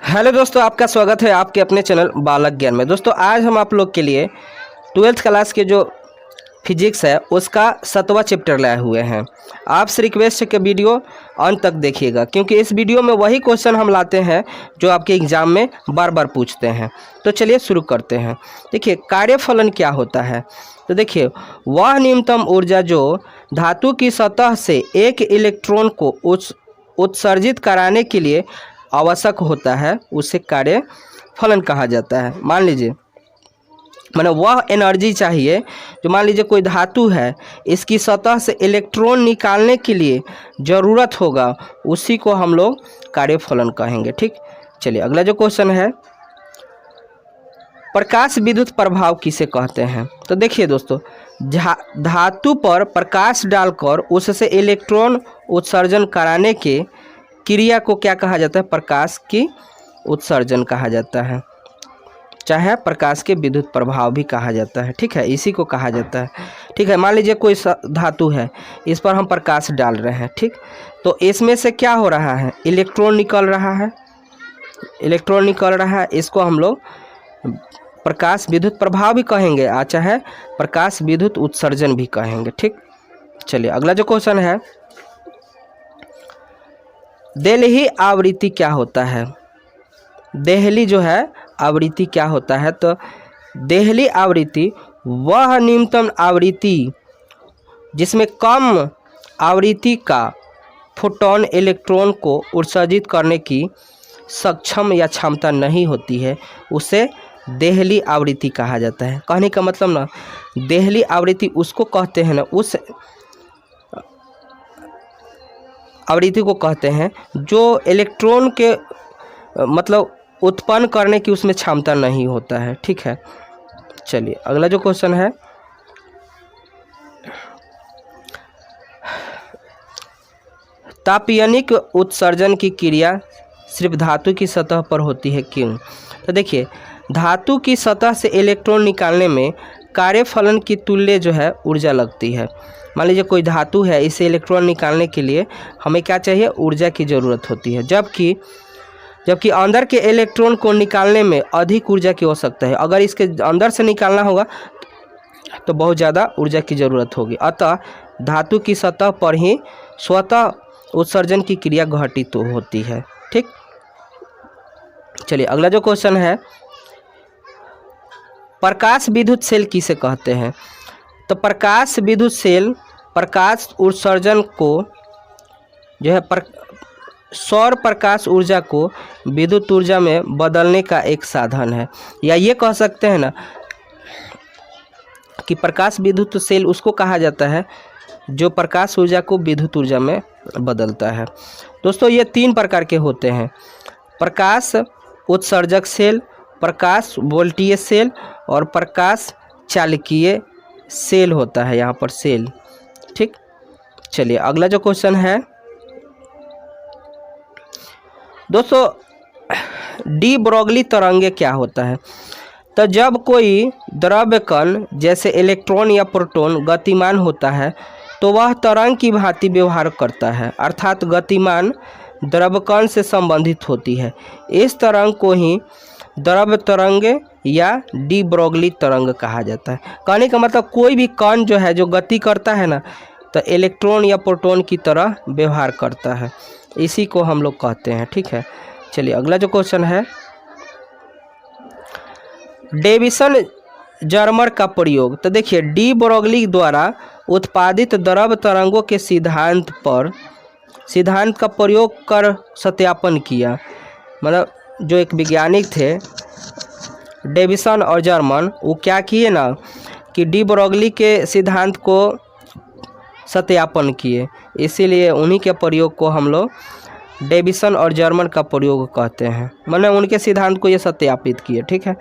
Hello दोस्तों, आपका स्वागत है आपके अपने चैनल बालक ज्ञान में। दोस्तों आज हम आप लोग के लिए 12th क्लास के जो फिजिक्स है उसका 7वां चैप्टर लाए हुए हैं। आपसे रिक्वेस्ट है कि वीडियो अंत तक देखिएगा, क्योंकि इस वीडियो में वही क्वेश्चन हम लाते हैं जो आपके एग्जाम में बार बार पूछते हैं। तो चलिए शुरू करते हैं। देखिए, कार्यफलन क्या होता है। तो देखिए, वह न्यूनतम ऊर्जा जो धातु की सतह से एक इलेक्ट्रॉन को उत्सर्जित कराने के लिए आवश्यक होता है उसे कार्यफलन कहा जाता है। मान लीजिए, माने वह एनर्जी चाहिए जो, मान लीजिए कोई धातु है, इसकी सतह से इलेक्ट्रॉन निकालने के लिए ज़रूरत होगा, उसी को हम लोग कार्यफलन कहेंगे। ठीक, चलिए अगला जो क्वेश्चन है, प्रकाश विद्युत प्रभाव किसे कहते हैं। तो देखिए दोस्तों, धातु पर प्रकाश डालकर उससे इलेक्ट्रॉन उत्सर्जन कराने के क्रिया को क्या कहा जाता है, प्रकाश की उत्सर्जन कहा जाता है, चाहे प्रकाश के विद्युत प्रभाव भी कहा जाता है। ठीक है, इसी को कहा जाता है। ठीक है, मान लीजिए कोई धातु है, इस पर हम प्रकाश डाल रहे हैं। ठीक, तो इसमें से क्या हो रहा है, इलेक्ट्रॉन निकल रहा है, इलेक्ट्रॉन निकल रहा है। इसको हम लोग प्रकाश विद्युत प्रभाव भी कहेंगे और चाहे प्रकाश विद्युत उत्सर्जन भी कहेंगे। ठीक, चलिए अगला जो क्वेश्चन है, देहली आवृत्ति क्या होता है। देहली जो है आवृत्ति क्या होता है। तो देहली आवृत्ति वह न्यूनतम आवृत्ति जिसमें कम आवृत्ति का फोटोन इलेक्ट्रॉन को उत्सर्जित करने की सक्षम या क्षमता नहीं होती है, उसे देहली आवृत्ति कहा जाता है। कहने का मतलब ना, देहली आवृत्ति उसको कहते हैं ना, उस आवृत्ति को कहते हैं जो इलेक्ट्रॉन के मतलब उत्पन्न करने की उसमें क्षमता नहीं होता है। ठीक है, चलिए अगला जो क्वेश्चन है, तापीयनिक उत्सर्जन की क्रिया सिर्फ धातु की सतह पर होती है, क्यों। तो देखिए, धातु की सतह से इलेक्ट्रॉन निकालने में कार्यफलन की तुल्य जो है ऊर्जा लगती है। मान लीजिए कोई धातु है, इसे इलेक्ट्रॉन निकालने के लिए हमें क्या चाहिए, ऊर्जा की ज़रूरत होती है, जबकि अंदर के इलेक्ट्रॉन को निकालने में अधिक ऊर्जा की आवश्यकता है। अगर इसके अंदर से निकालना होगा तो बहुत ज़्यादा ऊर्जा की ज़रूरत होगी। अतः धातु की सतह पर ही स्वतः उत्सर्जन की क्रिया घटित होती है। ठीक, चलिए अगला जो क्वेश्चन है, प्रकाश विद्युत सेल किसे कहते हैं। तो प्रकाश विद्युत सेल प्रकाश उत्सर्जन को जो है सौर प्रकाश ऊर्जा को विद्युत ऊर्जा में बदलने का एक साधन है, या ये कह सकते हैं ना कि प्रकाश विद्युत सेल उसको कहा जाता है जो प्रकाश ऊर्जा को विद्युत ऊर्जा में बदलता है। दोस्तों ये 3 प्रकार के होते हैं, प्रकाश उत्सर्जक सेल, प्रकाश वोल्टीय सेल और प्रकाश चालकीय सेल होता है यहाँ पर सेल। ठीक, चलिए अगला जो क्वेश्चन है दोस्तों, डी ब्रोगली तरंगे क्या होता है। तो जब कोई द्रव्य कण जैसे इलेक्ट्रॉन या प्रोटॉन गतिमान होता है तो वह तरंग की भांति व्यवहार करता है, अर्थात गतिमान द्रव्य कण से संबंधित होती है। इस तरंग को ही द्रव्य तरंग या डी ब्रोगली तरंग कहा जाता है। कहने का मतलब कोई भी कण जो है जो गति करता है ना, तो इलेक्ट्रॉन या प्रोटॉन की तरह व्यवहार करता है, इसी को हम लोग कहते हैं। ठीक है, चलिए अगला जो क्वेश्चन है, डेविसन जर्मर का प्रयोग। तो देखिए, डी ब्रोगली द्वारा उत्पादित द्रव तरंगों के सिद्धांत का प्रयोग कर सत्यापन किया। मतलब जो एक वैज्ञानिक थे डेविसन और जर्मन, वो क्या किए ना कि डी ब्रोगली के सिद्धांत को सत्यापन किए, इसीलिए उन्हीं के प्रयोग को हम लोग डेविसन और जर्मन का प्रयोग कहते हैं। मैंने उनके सिद्धांत को ये सत्यापित किए। ठीक है।